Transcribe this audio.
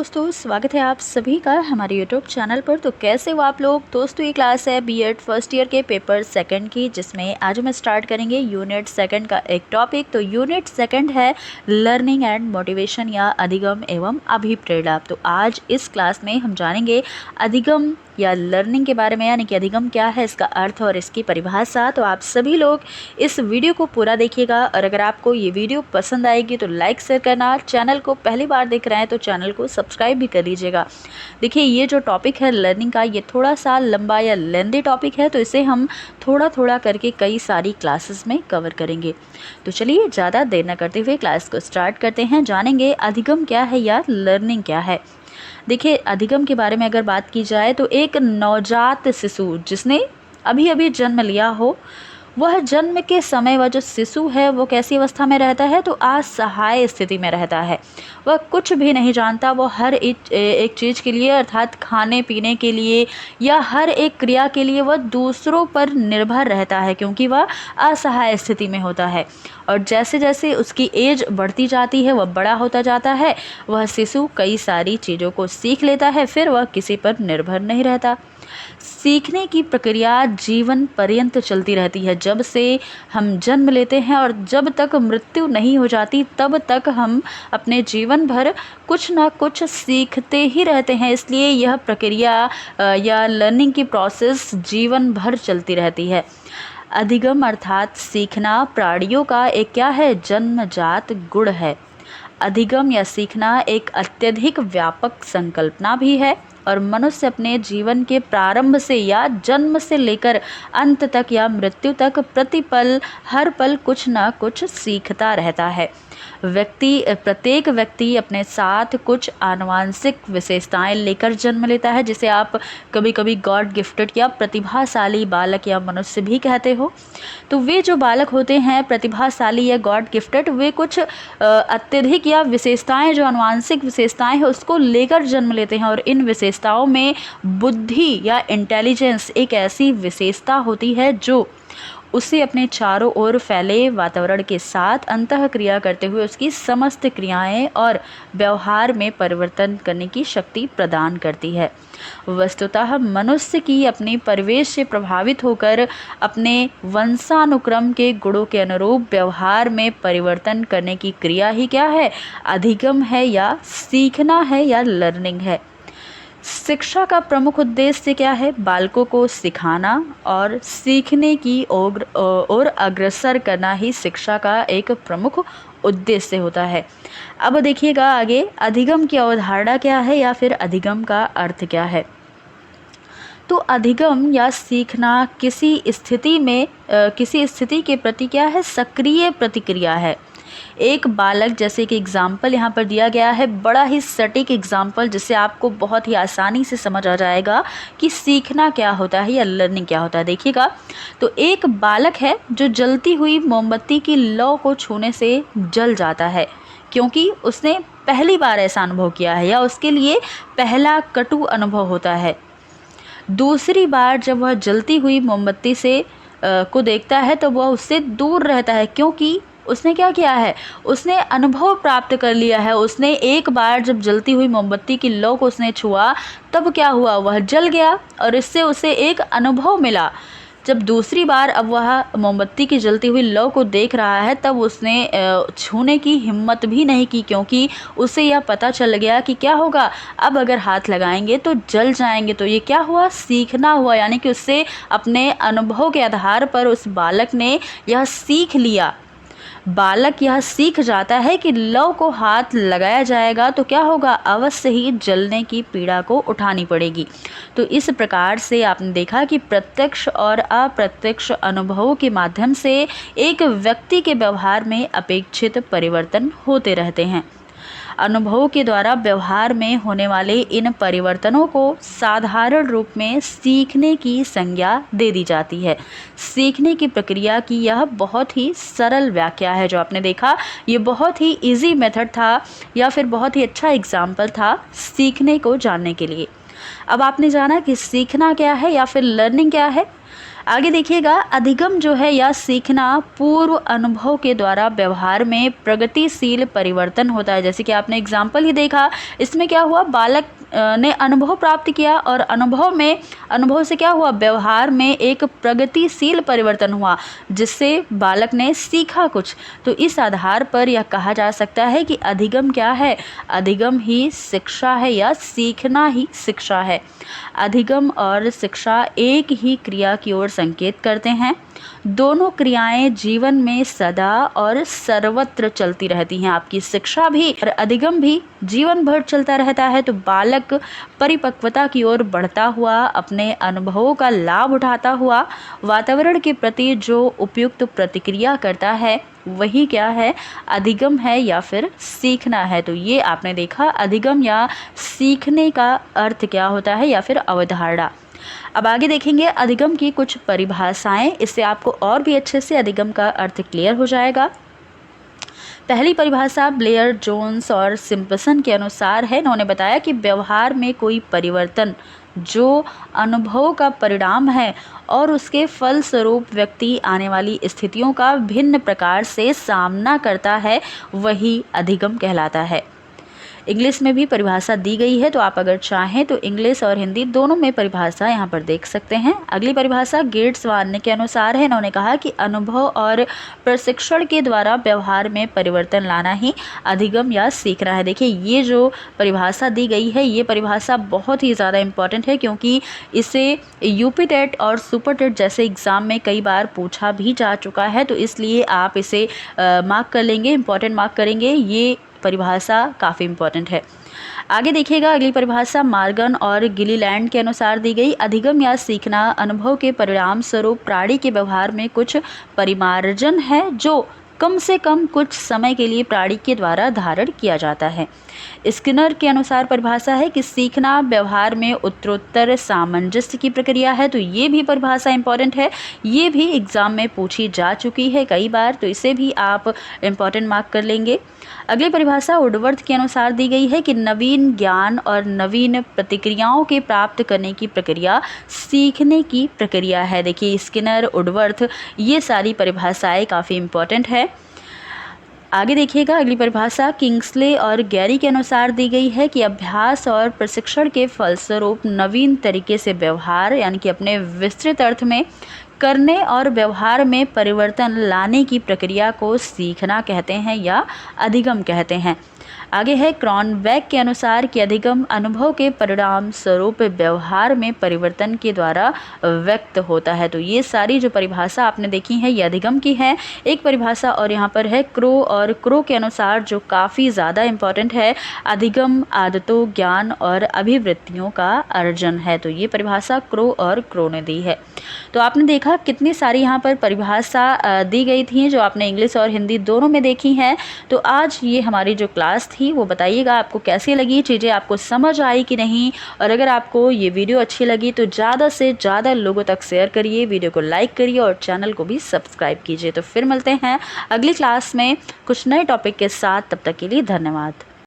दोस्तों, स्वागत है आप सभी का हमारे यूट्यूब चैनल पर। तो कैसे हो आप लोग दोस्तों। ये क्लास है बीएड फर्स्ट ईयर के पेपर सेकंड की, जिसमें आज हम स्टार्ट करेंगे यूनिट सेकंड का एक टॉपिक। तो यूनिट सेकंड है लर्निंग एंड मोटिवेशन या अधिगम एवं अभिप्रेरणा। तो आज इस क्लास में हम जानेंगे अधिगम या लर्निंग के बारे में, यानी कि अधिगम क्या है, इसका अर्थ और इसकी परिभाषा। तो आप सभी लोग इस वीडियो को पूरा देखिएगा, और अगर आपको ये वीडियो पसंद आएगी तो लाइक शेयर करना। चैनल को पहली बार देख रहे हैं तो चैनल को सब्सक्राइब भी कर लीजिएगा। देखिए, ये जो टॉपिक है लर्निंग का, ये थोड़ा सा लंबा या लेंदी टॉपिक है, तो इसे हम थोड़ा थोड़ा करके कई सारी क्लासेस में कवर करेंगे। तो चलिए ज़्यादा देर न करते हुए क्लास को स्टार्ट करते हैं। जानेंगे अधिगम क्या है या लर्निंग क्या है। देखिए, अधिगम के बारे में अगर बात की जाए तो एक नवजात शिशु जिसने अभी अभी जन्म लिया हो, वह जन्म के समय वह जो शिशु है वो कैसी अवस्था में रहता है, तो असहाय स्थिति में रहता है। वह कुछ भी नहीं जानता। वो हर एक चीज़ के लिए, अर्थात खाने पीने के लिए या हर एक क्रिया के लिए वह दूसरों पर निर्भर रहता है, क्योंकि वह असहाय स्थिति में होता है। और जैसे जैसे उसकी एज बढ़ती जाती है, वह बड़ा होता जाता है, वह शिशु कई सारी चीज़ों को सीख लेता है, फिर वह किसी पर निर्भर नहीं रहता। सीखने की प्रक्रिया जीवन पर्यंत चलती रहती है। जब से हम जन्म लेते हैं और जब तक मृत्यु नहीं हो जाती, तब तक हम अपने जीवन भर कुछ ना कुछ सीखते ही रहते हैं। इसलिए यह प्रक्रिया या लर्निंग की प्रोसेस जीवन भर चलती रहती है। अधिगम अर्थात सीखना प्राणियों का एक क्या है, जन्मजात गुण है। अधिगम या सीखना एक अत्यधिक व्यापक संकल्पना भी है, और मनुष्य अपने जीवन के प्रारंभ से या जन्म से लेकर अंत तक या मृत्यु तक प्रतिपल हर पल कुछ ना कुछ सीखता रहता है। प्रत्येक व्यक्ति अपने साथ कुछ आनुवांशिक विशेषताएं लेकर जन्म लेता है, जिसे आप कभी कभी गॉड गिफ्टेड या प्रतिभाशाली बालक या मनुष्य भी कहते हो। तो वे जो बालक होते हैं प्रतिभाशाली या गॉड गिफ्टेड, वे कुछ अत्यधिक या विशेषताएं, जो आनुवांशिक विशेषताएं हैं, उसको लेकर जन्म लेते हैं। और इन विशेषताओं में बुद्धि या इंटेलिजेंस एक ऐसी विशेषता होती है जो उसे अपने चारों ओर फैले वातावरण के साथ अंतः क्रिया करते हुए उसकी समस्त क्रियाएं और व्यवहार में परिवर्तन करने की शक्ति प्रदान करती है। वस्तुतः मनुष्य की अपने परिवेश से प्रभावित होकर अपने वंशानुक्रम के गुणों के अनुरूप व्यवहार में परिवर्तन करने की क्रिया ही क्या है, अधिगम है या सीखना है या लर्निंग है। शिक्षा का प्रमुख उद्देश्य क्या है, बालकों को सिखाना और सीखने की ओर अग्रसर करना ही शिक्षा का एक प्रमुख उद्देश्य होता है। अब देखिएगा आगे, अधिगम की अवधारणा क्या है या फिर अधिगम का अर्थ क्या है। तो अधिगम या सीखना किसी स्थिति के प्रति क्या है, सक्रिय प्रतिक्रिया है। एक बालक, जैसे कि एग्जाम्पल यहाँ पर दिया गया है, बड़ा ही सटीक एग्जाम्पल, जिससे आपको बहुत ही आसानी से समझ आ जाएगा कि सीखना क्या होता है या लर्निंग क्या होता है। देखिएगा, तो एक बालक है जो जलती हुई मोमबत्ती की लौ को छूने से जल जाता है, क्योंकि उसने पहली बार ऐसा अनुभव किया है या उसके लिए पहला कटु अनुभव होता है। दूसरी बार जब वह जलती हुई मोमबत्ती से को देखता है तो वह उससे दूर रहता है, क्योंकि उसने क्या किया है, उसने अनुभव प्राप्त कर लिया है। उसने एक बार जब जलती हुई मोमबत्ती की लौ को उसने छुआ, तब क्या हुआ, वह जल गया और इससे उसे एक अनुभव मिला। जब दूसरी बार अब वह मोमबत्ती की जलती हुई लौ को देख रहा है, तब उसने छूने की हिम्मत भी नहीं की, क्योंकि उसे यह पता चल गया कि क्या होगा, अब अगर हाथ लगाएंगे तो जल जाएंगे। तो ये क्या हुआ, सीखना हुआ, यानी कि उससे अपने अनुभव के आधार पर उस बालक ने यह सीख लिया। बालक यह सीख जाता है कि लौ को हाथ लगाया जाएगा तो क्या होगा, अवश्य ही जलने की पीड़ा को उठानी पड़ेगी। तो इस प्रकार से आपने देखा कि प्रत्यक्ष और अप्रत्यक्ष अनुभवों के माध्यम से एक व्यक्ति के व्यवहार में अपेक्षित परिवर्तन होते रहते हैं। अनुभवों के द्वारा व्यवहार में होने वाले इन परिवर्तनों को साधारण रूप में सीखने की संज्ञा दे दी जाती है। सीखने की प्रक्रिया की यह बहुत ही सरल व्याख्या है। जो आपने देखा, ये बहुत ही इजी मेथड था या फिर बहुत ही अच्छा एग्जाम्पल था सीखने को जानने के लिए। अब आपने जाना कि सीखना क्या है या फिर लर्निंग क्या है। आगे देखिएगा, अधिगम जो है या सीखना पूर्व अनुभव के द्वारा व्यवहार में प्रगतिशील परिवर्तन होता है। जैसे कि आपने एग्जाम्पल ही देखा, इसमें क्या हुआ, बालक ने अनुभव प्राप्त किया और अनुभव से क्या हुआ, व्यवहार में एक प्रगतिशील परिवर्तन हुआ, जिससे बालक ने सीखा कुछ। तो इस आधार पर यह कहा जा सकता है कि अधिगम क्या है, अधिगम ही शिक्षा है या सीखना ही शिक्षा है। अधिगम और शिक्षा एक ही क्रिया की ओर संकेत करते हैं। दोनों क्रियाएं जीवन में सदा और सर्वत्र चलती रहती हैं। आपकी शिक्षा भी और अधिगम भी जीवन भर चलता रहता है। तो बालक परिपक्वता की ओर बढ़ता हुआ, अपने अनुभवों का लाभ उठाता हुआ, वातावरण के प्रति जो उपयुक्त प्रतिक्रिया करता है, वही क्या है, अधिगम है या फिर सीखना है। तो ये आपने देखा, अधिगम या सीखने का अर्थ क्या होता है या फिर अवधारणा। अब आगे देखेंगे अधिगम की कुछ परिभाषाएं, इससे आपको और भी अच्छे से अधिगम का अर्थ क्लियर हो जाएगा। पहली परिभाषा ब्लेयर, जोन्स और सिम्पसन के अनुसार है। इन्होंने बताया कि व्यवहार में कोई परिवर्तन जो अनुभव का परिणाम है और उसके फलस्वरूप व्यक्ति आने वाली स्थितियों का भिन्न प्रकार से सामना करता है, वही अधिगम कहलाता है। इंग्लिश में भी परिभाषा दी गई है, तो आप अगर चाहें तो इंग्लिश और हिंदी दोनों में परिभाषा यहाँ पर देख सकते हैं। अगली परिभाषा गेट्स वार्ने के अनुसार है। इन्होंने कहा कि अनुभव और प्रशिक्षण के द्वारा व्यवहार में परिवर्तन लाना ही अधिगम या सीखना है। देखिए, ये जो परिभाषा दी गई है, ये परिभाषा बहुत ही ज़्यादा इम्पॉर्टेंट है, क्योंकि इसे यूपी टेट और सुपर टेट जैसे एग्ज़ाम में कई बार पूछा भी जा चुका है। तो इसलिए आप इसे मार्क कर लेंगे, इम्पॉर्टेंट मार्क करेंगे। ये परिभाषा काफ़ी इम्पोर्टेंट है। आगे देखिएगा, अगली परिभाषा मार्गन और गिलीलैंड के अनुसार दी गई। अधिगम या सीखना अनुभव के परिणाम स्वरूप प्राणी के व्यवहार में कुछ परिमार्जन है जो कम से कम कुछ समय के लिए प्राणी के द्वारा धारण किया जाता है। स्किनर के अनुसार परिभाषा है कि सीखना व्यवहार में उत्तरोत्तर सामंजस्य की प्रक्रिया है। तो ये भी परिभाषा इंपॉर्टेंट है, ये भी एग्जाम में पूछी जा चुकी है कई बार, तो इसे भी आप इंपॉर्टेंट मार्क कर लेंगे। अगली परिभाषा वुडवर्थ के अनुसार दी गई है कि नवीन ज्ञान और नवीन प्रतिक्रियाओं के प्राप्त करने की प्रक्रिया सीखने की प्रक्रिया है। देखिए, स्किनर, वुडवर्थ, ये सारी परिभाषाएं काफ़ी इंपॉर्टेंट है। आगे देखिएगा, अगली परिभाषा किंग्सले और गैरी के अनुसार दी गई है कि अभ्यास और प्रशिक्षण के फलस्वरूप नवीन तरीके से व्यवहार, यानी कि अपने विस्तृत अर्थ में करने और व्यवहार में परिवर्तन लाने की प्रक्रिया को सीखना कहते हैं या अधिगम कहते हैं। आगे है क्रॉनबैक के अनुसार कि अधिगम अनुभव के परिणाम स्वरूप व्यवहार में परिवर्तन के द्वारा व्यक्त होता है। तो ये सारी जो परिभाषा आपने देखी है, ये अधिगम की है। एक परिभाषा और यहाँ पर है क्रो, और क्रो के अनुसार जो काफ़ी ज़्यादा इम्पॉर्टेंट है, अधिगम आदतों, ज्ञान और अभिवृत्तियों का अर्जन है। तो ये परिभाषा क्रो और क्रो ने दी है। तो आपने देखा कितनी सारी यहाँ पर परिभाषा दी गई थी, जो आपने इंग्लिश और हिंदी दोनों में देखी हैं। तो आज ये हमारी जो क्लास थी, वो बताइएगा आपको कैसी लगी, चीज़ें आपको समझ आई कि नहीं। और अगर आपको ये वीडियो अच्छी लगी तो ज़्यादा से ज़्यादा लोगों तक शेयर करिए, वीडियो को लाइक करिए और चैनल को भी सब्सक्राइब कीजिए। तो फिर मिलते हैं अगली क्लास में कुछ नए टॉपिक के साथ। तब तक के लिए धन्यवाद।